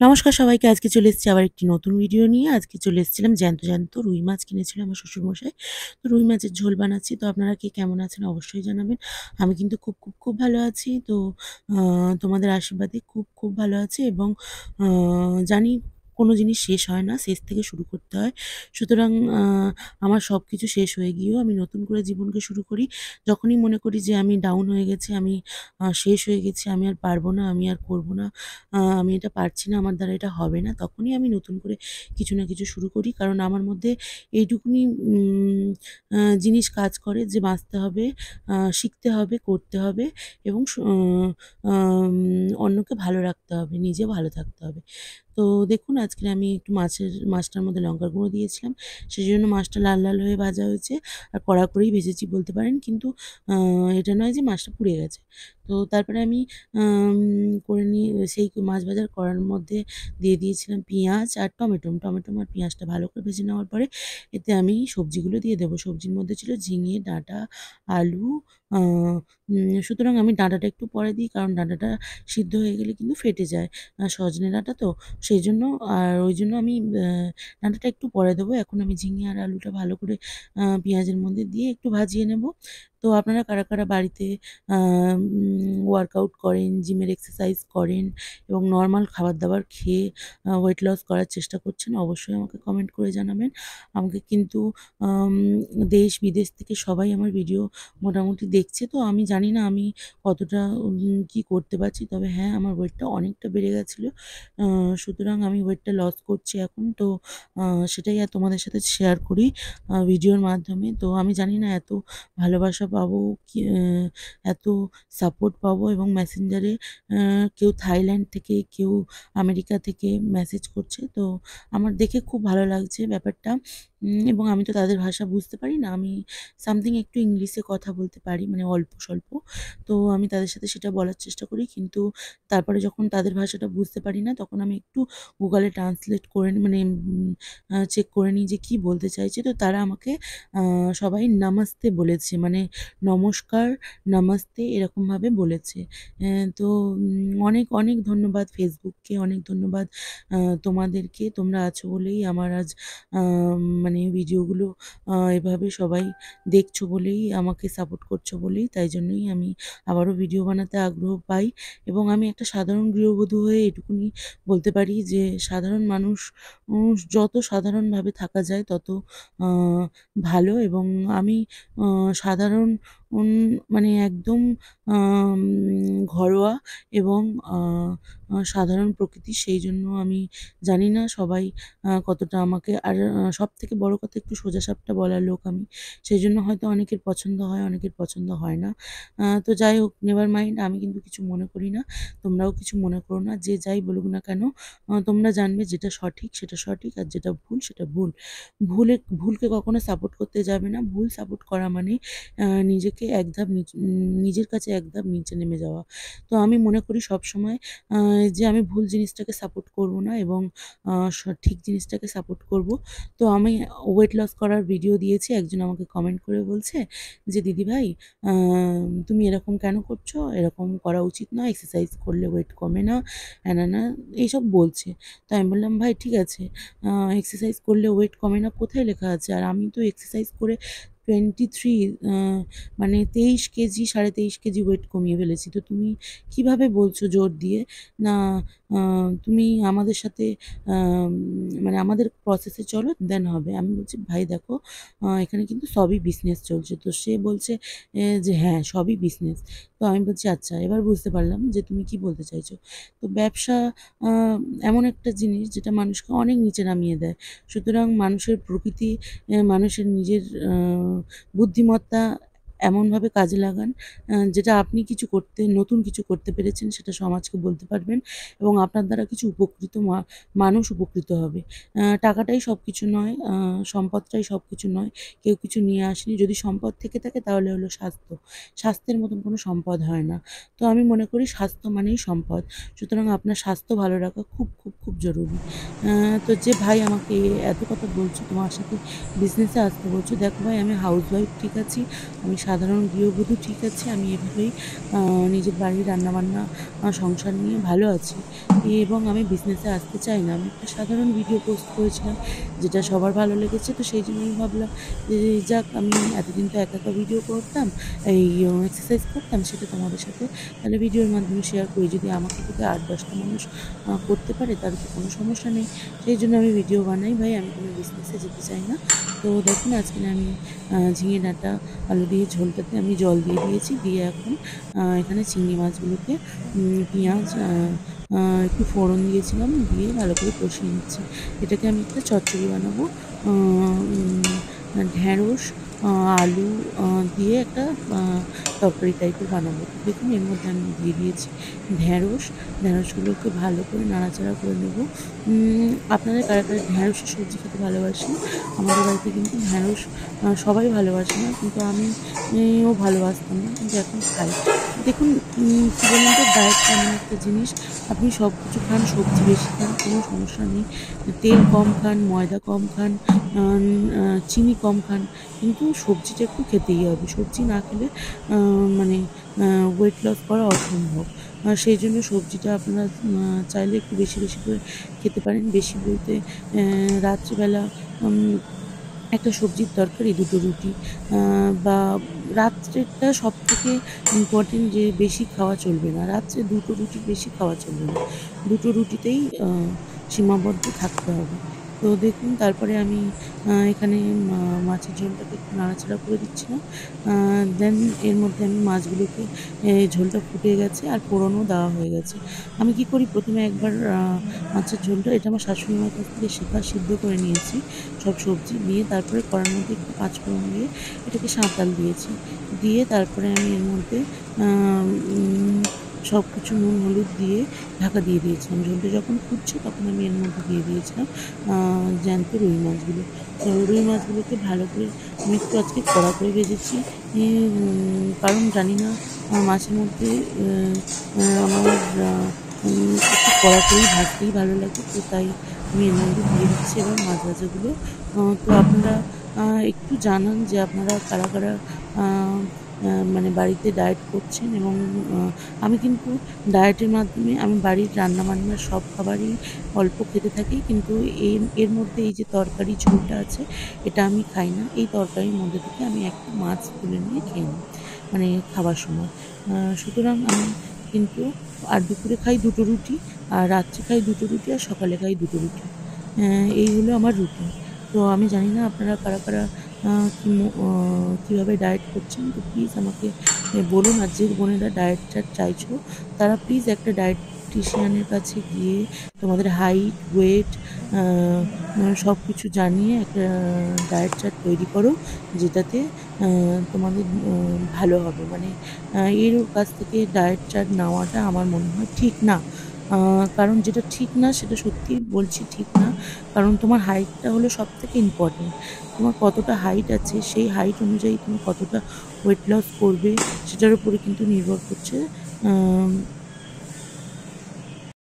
নমস্কার সবাইকে। আজকে চলে এসেছি আবার একটি নতুন ভিডিও নিয়ে। আজকে চলে এসেছিলাম জ্যান্ত রুই মাছ কিনেছিল আমার শ্বশুরমশাই। তো রুই মাছের ঝোল বানাচ্ছি। তো আপনারা কে কেমন আছেন অবশ্যই জানাবেন। আমি কিন্তু খুব ভালো আছি। তো আ তোমাদের আশীর্বাদে খুব ভালো আছি এবং আ জানি কোনো জিনিস শেষ হয় না, শেষ থেকে শুরু করতে হয়। সুতরাং আ আমার সবকিছু শেষ হয়ে গিয়েও আমি নতুন করে জীবনকে শুরু করি। যখনই মনে করি যে আমি ডাউন হয়ে গেছি, আমি শেষ হয়ে গেছি, আমি আর পারব না, আমি আর করব না, আমি এটা পারছি না, আমার দ্বারা এটা হবে না। তখনই আমি নতুন করে কিছু না কিছু শুরু করি। কারণ আমার মধ্যে এইটুকুনি উম জিনিস কাজ করে যে বাঁচতে হবে, শিখতে হবে, করতে হবে এবং অন্যকে ভালো রাখতে হবে, নিজেও ভালো থাকতে হবে। তো দেখুন আজকে আমি একটু মাছটার মধ্যে লঙ্কার গুঁড়ো দিয়েছিলাম। সেজন্য মাছটা লাল হয়ে ভাজা হয়েছে। আর কড়া করেই ভেজেছি বলতে পারেন। কিন্তু আ এটা নয় যে মাছটা পুড়ে গেছে। তো তারপরে আমি আম করে নিয়ে সেই মাছ ভাজার কড়ার মধ্যে দিয়ে দিয়েছিলাম পেঁয়াজ আর টমেটো। টমেটো আর পেঁয়াজটা ভালো করে ভেজে নেওয়ার পরে এতে আমি সবজিগুলো দিয়ে দেবো। সবজির মধ্যে ছিল ঝিঙে, ডাঁটা, আলু। আ সুতরাং আমি ডাঁটাটা একটু পরে দিই কারণ ডাঁটাটা সিদ্ধ হয়ে গেলে কিন্তু ফেটে যায়। সজনে ডাঁটা তো সেইজন্য আর ওইজন্য আমি ডাঁটাটা একটু পরে দেবো। এখন আমি ঝিঙে আর আলুটা ভালো করে পেঁয়াজের মধ্যে দিয়ে একটু ভাজিয়ে নেব। তো আপনারা কারা বাড়িতে ওয়ার্কআউট করেন, জিমের এক্সারসাইজ করেন এবং নরমাল খাবার-দাবার খেয়ে ওয়েট লস করার চেষ্টা করছেন, অবশ্যই আমাকে কমেন্ট করে জানাবেন। আমাকে কিন্তু আম দেশ-বিদেশ থেকে সবাই আমার ভিডিও মোটামুটি দেখছে। তো আমি জানি না আমি কতটা কি করতে পারছি। তবে হ্যাঁ, আমার ওয়েটটা অনেকটা বেড়ে গেছিল। আ সুতরাং আমি ওয়েটটা লস করছি এখন। তো আ সেটাই আর তোমাদের সাথে শেয়ার করি ভিডিওর মাধ্যমে। তো আমি জানি না এত ভালোবাসা পাবো, এত সাপোর্ট পাবো এবং মেসেঞ্জারে কেউ থাইল্যান্ড থেকে, কেউ আমেরিকা থেকে মেসেজ করছে। তো আমার দেখে খুব ভালো লাগছে ব্যাপারটা। এবং আমি তো তাদের ভাষা বুঝতে পারি না। আমি সামথিং একটু ইংলিশে কথা বলতে পারি, মানে অল্প-স্বল্প। তো আমি তাদের সাথে সেটা বলার চেষ্টা করি। কিন্তু তারপরে যখন তাদের ভাষাটা বুঝতে পারি না, তখন আমি একটু Google এ ট্রান্সলেট করে মানে চেক করে নিই যে কী বলতে চাইছে। তো তারা আমাকে আ সবাই নামাস্তে বলেছে। মানে নমস্কার, নামাস্তে এরকমভাবে বলেছে। তো অনেক ধন্যবাদ ফেসবুককে, অনেক ধন্যবাদ আ তোমাদেরকে। তোমরা আছো বলেই আমার আজ মানে ভিডিওগুলো এভাবে সবাই দেখছো বলেই, আমাকে সাপোর্ট করছো বলেই, তাই জন্যই আমি আবারও ভিডিও বানাতে আগ্রহ পাই এবং আমি একটা সাধারণ গৃহবধূ হয়ে এটুকুনি বলতে পারি যে সাধারণ মানুষ যত সাধারণভাবে থাকা যায় তত আ ভালো এবং আমি আ সাধারণ উন মানে একদম আম ঘরোয়া এবং আ আ সাধারণ প্রকৃতির। সেইজন্য আমি জানি না সবাই কতটা আমাকে আর সবথেকে বড় কথা একটু সোজাসাপটা বলার লোক আমি। সেইজন্য হয়তো অনেকের পছন্দ হয়, অনেকের পছন্দ হয় না। তো যাই হোক নেভার মাইন্ড, আমি কিন্তু কিছু মনে করি না। তোমরাও কিছু মনে করো না। যে যাই বলুক না কেন তোমরা জানবে যেটা সঠিক সেটা সঠিক আর যেটা ভুল সেটা ভুল। ভুলকে কখনো সাপোর্ট করতে যাবে না। ভুল সাপোর্ট করা মানে নিজেকে এক ধাপ নিজের কাছে এক ধাপ নিচে নেমে যাওয়া। তো আমি মনে করি সবসময় আ যে আমি ভুল জিনিসটাকে সাপোর্ট করব না এবং সঠিক জিনিসটাকে সাপোর্ট করব। তো আমি ওয়েট লস করার ভিডিও দিয়েছি। একজন আমাকে কমেন্ট করে বলছে যে, "দিদিভাই আ তুমি এরকম কেন করছো? এরকম করা উচিত নয়। এক্সারসাইজ করলে ওয়েট কমে না।" হ্যানা এইসব বলছে। তো আমি বললাম, "ভাই ঠিক আছে, আ এক্সারসাইজ করলে ওয়েট কমে না কোথায় লেখা আছে? আর আমি তো এক্সারসাইজ করে 23 মানে 23 কেজি, 23.5 কেজি ওয়েট কমিয়ে ফেলেছি। তো তুমি কিভাবে বলছো জোর দিয়ে না আ তুমি আমাদের সাথে আম মানে আমাদের প্রসেস এ চলো দেন হবে।" আমি বলছি, "ভাই দেখো এখানে কিন্তু সবই বিজনেস চলছে।" তো সে বলছে যে, "হ্যাঁ, সবই বিজনেস।" তো আমি বলছি, "আচ্ছা এবার বুঝতে পারলাম যে তুমি কি বলতে চাইছো।" তো ব্যবসা আ এমন একটা জিনিস যেটা মানুষকে অনেক নিচে নামিয়ে দেয়। সুতরাং মানুষের প্রকৃতি, মানুষের নিজের আ বুদ্ধিমত্তা এমনভাবে কাজে লাগান যেটা আপনি নতুন কিছু করতে পেরেছেন সেটা সমাজকে বলতে পারবেন এবং আপনার দ্বারা কিছু উপকৃত মানুষ উপকৃত হবে। টাকাটাই সবকিছু নয়, সম্পদটাই সবকিছু নয়। কেউ কিছু নিয়ে আসেনি। যদি সম্পদ থেকে থাকে তাহলে হলো স্বাস্থ্য। স্বাস্থ্যের মতন কোনো সম্পদ হয় না। তো আমি মনে করি স্বাস্থ্য মানেই সম্পদ। সুতরাং আপনার স্বাস্থ্য ভালো রাখা খুব জরুরি। তো যে ভাই আমাকে এত কথা বলছো, তোমার সাথে বিজনেসে আসতে বলছো, দেখো ভাই আমি হাউসওয়াইফ ঠিক আছি। আমি সাধারণ গৃহবধূ ঠিক আছে, আমি এভাবেই নিজের বাড়ির রান্নাবান্না সংসার নিয়ে ভালো আছি এবং আমি বিজনেসে আসতে চাই না। আমি একটা সাধারণ ভিডিও পোস্ট করেছিলাম, যেটা সবার ভালো লেগেছে। তো সেই জন্য আমি ভাবলাম যে যাক, আমি এতদিন তো একা, একা ভিডিও করতাম, এই এক্সারসাইজ করতাম, সেটা তোমাদের সাথে তাহলে ভিডিওর মাধ্যমে শেয়ার করি। যদি আমাকে থেকে ৮-১০টা মানুষ করতে পারে তাহলে তো কোনো সমস্যা নেই। সেই জন্য আমি ভিডিও বানাই ভাই, আমি কোনো বিজনেসে যেতে চাই না। তো দেখুন আজকে আমি ঝিঙে ডাঁটা আলু দিয়ে ঝোলটাতে আমি জল দিয়ে দিয়েছি। দিয়ে এখন এখানে চিংড়ি মাছগুলোকে পেঁয়াজ একটু ফোড়ন দিয়েছিলাম, দিয়ে ভালো করে কষিয়ে নিচ্ছি। এটাকে আমি একটা চচ্চড়ি বানাবো। ঢ্যাঁড়স, আলু দিয়ে একটা তরকারি টাইপের বানাবো। দেখুন এর মধ্যে আমি দিয়ে দিয়েছি ঢ্যাঁড়সগুলোকে ভালো করে নাড়াচাড়া করে নেব। আপনারা কারা, কারা ঢ্যাঁড়সের সবজি খেতে ভালোবাসেন? আমাদের বাড়িতে কিন্তু ঢ্যাঁড়স সবাই ভালোবাসে না, কিন্তু আমিও ভালোবাসতাম না, কিন্তু এখন খাই। দেখুন কী বলুন তো, ডায়েট এমন একটা জিনিস, আপনি সব কিছু খান, সবজি বেশি খান, কোনো সমস্যা নেই। তেল কম খান, ময়দা কম খান, চিনি কম খান, কিন্তু সবজিটা একটু খেতেই হবে। সবজি না খেলে মানে ওয়েট লস করা অসম্ভব। সেই জন্য সবজিটা আপনারা চাইলে একটু বেশি, বেশি করে খেতে পারেন। বেশি বলতে রাত্রিবেলা একটা সবজির তরকারি, ২ টো রুটি, বা রাত্রেরটা সবথেকে ইম্পর্টেন্ট, যে বেশি খাওয়া চলবে না। রাত্রে ২ টো রুটির বেশি খাওয়া চলবে না। ২ টো রুটিতেই সীমাবদ্ধ থাকতে হবে। তো দেখুন তারপরে আমি এখানে মাছের ঝোলটাকে একটু নাড়াচাড়া করে দিচ্ছিলাম। দেন এর মধ্যে আমি মাছগুলোকে, ঝোলটা ফুটে গেছে আর ফোড়নও দেওয়া হয়ে গেছে। আমি কি করি, ১ম এ একবার মাছের ঝোলটা, এটা আমার শাশুড়ি মার কাছ থেকে শেখা, সিদ্ধ করে নিয়েছি সব সবজি দিয়ে, তারপরে কড়ার মধ্যে একটু পাঁচফোড়ন দিয়ে এটাকে সাঁওতাল দিয়েছি। দিয়ে তারপরে আমি এর মধ্যে সব কিছু নুন হলুদ দিয়ে ঢাকা দিয়ে দিয়েছিলাম। ঝোলটা যখন ফুটছে তখন আমি এর মধ্যে দিয়ে দিয়েছিলাম জ্যান্ত রুই মাছগুলো। তো রুই মাছগুলোকে ভালো করে আমি একটু আজকে কড়া করে ভেজেছি, কারণ জানি না মাছের মধ্যে আমার একটু কড়া করেই ভাজতেই ভালো লাগে, তো তাই আমি এর মধ্যে দিয়ে দিচ্ছি এবার মাছ ভাজাগুলো। তো আপনারা একটু জানান যে আপনারা কারা, কারা মানে বাড়িতে ডায়েট করছেন, এবং আমি কিন্তু ডায়েটের মাধ্যমে আমি বাড়ির রান্নাবান্নার সব খাবারই অল্প খেতে থাকি, কিন্তু এর মধ্যে এই যে তরকারি ঝোলটা আছে, এটা আমি খাই না। এই তরকারির মধ্যে থেকে আমি একটা মাছ তুলে নিয়ে খেয়ে নিই, মানে খাবার সময়। সুতরাং আমি কিন্তু আর দুপুরে খাই ২ টো রুটি, আর রাত্রে খাই ২ টো রুটি, আর সকালে খাই ২ টো রুটি। এই হলো আমার রুটিন। তো আমি জানি না আপনারা কারা, কারা কীভাবে ডায়েট করছেন। তো প্লিজ আমাকে বলুন। আর যে বোনেরা ডায়েট চাইছো, তারা প্লিজ একটা ডায়েটিশিয়ানের কাছে গিয়ে তোমাদের হাইট, ওয়েট সব কিছু জানিয়ে একটা ডায়েট চার্ট তৈরি করো, যেটাতে তোমাদের ভালো হবে। মানে এর কাছ থেকে ডায়েট চার্ট নেওয়াটা আমার মনে হয় ঠিক না। কারণ যেটা ঠিক না, সেটা সত্যিই বলছি ঠিক না। কারণ তোমার হাইটটা হলো সবথেকে ইম্পর্টেন্ট। তোমার কতটা হাইট আছে, সেই হাইট অনুযায়ী তুমি কতটা ওয়েট লস করবে, সেটার উপরে কিন্তু নির্ভর করছে